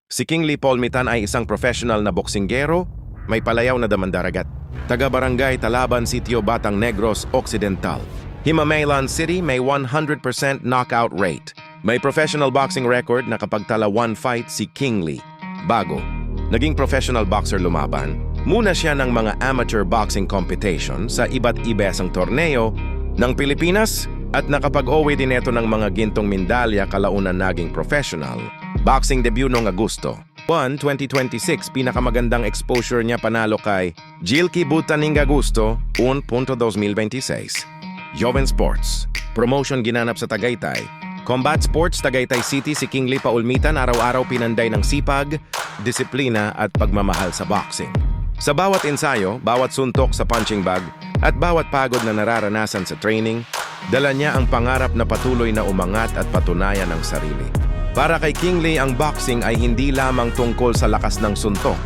Si King Lee Polmitan ay isang professional na boksinggero, may palayaw na damandaragat. Taga-barangay Talaban, Sitio Batang Negros Occidental. Himamaylan City may 100% knockout rate. May professional boxing record na kapag tala one fight si King Lee. Bago, naging professional boxer lumaban, muna siya ng mga amateur boxing competition sa iba't ibang torneo ng Pilipinas at nakapag-uwi din ito ng mga gintong mindalya kalaunan naging professional. Boxing debut noong Agosto 1, 2026, pinakamagandang exposure niya panalo kay Jilky Butaning Agosto 1.2026. Joven Sports, promotion ginanap sa Tagaytay. Combat Sports, Tagaytay City, si King Lee Paulmitan araw-araw pinanday ng sipag, disiplina at pagmamahal sa boxing. Sa bawat ensayo, bawat suntok sa punching bag, at bawat pagod na nararanasan sa training, dala niya ang pangarap na patuloy na umangat at patunayan ang sarili. Para kay King Lee, ang boxing ay hindi lamang tungkol sa lakas ng suntok.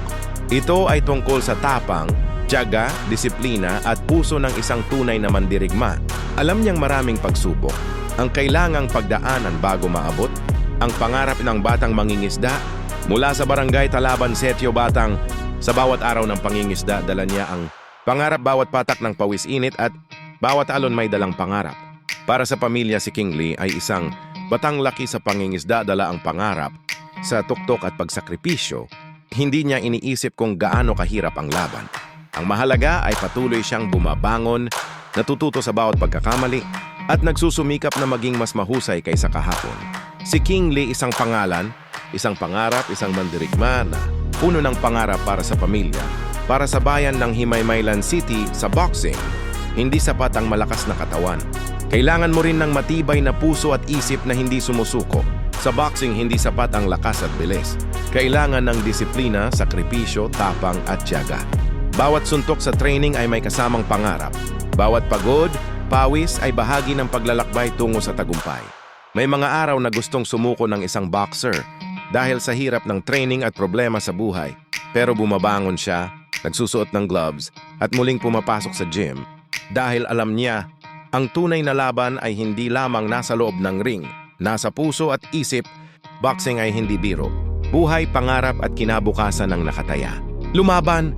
Ito ay tungkol sa tapang, tiyaga, disiplina at puso ng isang tunay na mandirigma. Alam niyang maraming pagsubok, ang kailangang pagdaanan bago maabot, ang pangarap ng batang mangingisda. Mula sa barangay Talaban, Sitio Batang, sa bawat araw ng pangingisda, dala niya ang pangarap, bawat patak ng pawis init at bawat alon may dalang pangarap. Para sa pamilya, si King Lee ay isang batang laki sa pangingisda, dala ang pangarap sa tuktok at pagsakripisyo. Hindi niya iniisip kung gaano kahirap ang laban. Ang mahalaga ay patuloy siyang bumabangon, natututo sa bawat pagkakamali, at nagsusumikap na maging mas mahusay kaysa kahapon. Si King Lee isang pangalan, isang pangarap, isang mandirigma na puno ng pangarap para sa pamilya, para sa bayan ng Himaymaylan City. Sa boxing, hindi sapat ang malakas na katawan. Kailangan mo rin ng matibay na puso at isip na hindi sumusuko. Sa boxing, hindi sapat ang lakas at bilis. Kailangan ng disiplina, sakripisyo, tapang at tiyaga. Bawat suntok sa training ay may kasamang pangarap. Bawat pagod, pawis ay bahagi ng paglalakbay tungo sa tagumpay. May mga araw na gustong sumuko ng isang boxer dahil sa hirap ng training at problema sa buhay. Pero bumabangon siya, nagsusuot ng gloves at muling pumapasok sa gym dahil alam niya ang tunay na laban ay hindi lamang nasa loob ng ring, nasa puso at isip. Boxing ay hindi biro. Buhay, pangarap at kinabukasan ng nakataya. Lumaban,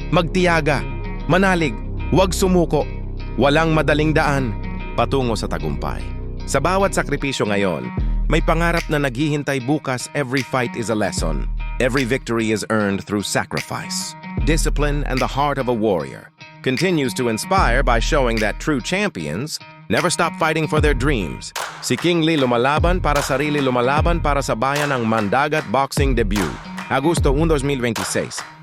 magtiyaga, manalig, huwag sumuko. Walang madaling daan patungo sa tagumpay. Sa bawat sakripisyo ngayon, may pangarap na naghihintay bukas. Every fight is a lesson. Every victory is earned through sacrifice. Discipline and the heart of a warrior continues to inspire by showing that true champions never stop fighting for their dreams. Si King Lee lumalaban para sarili, lumalaban para sa bayan. Ang Mandagat Boxing Debut, Agosto 1, 2026.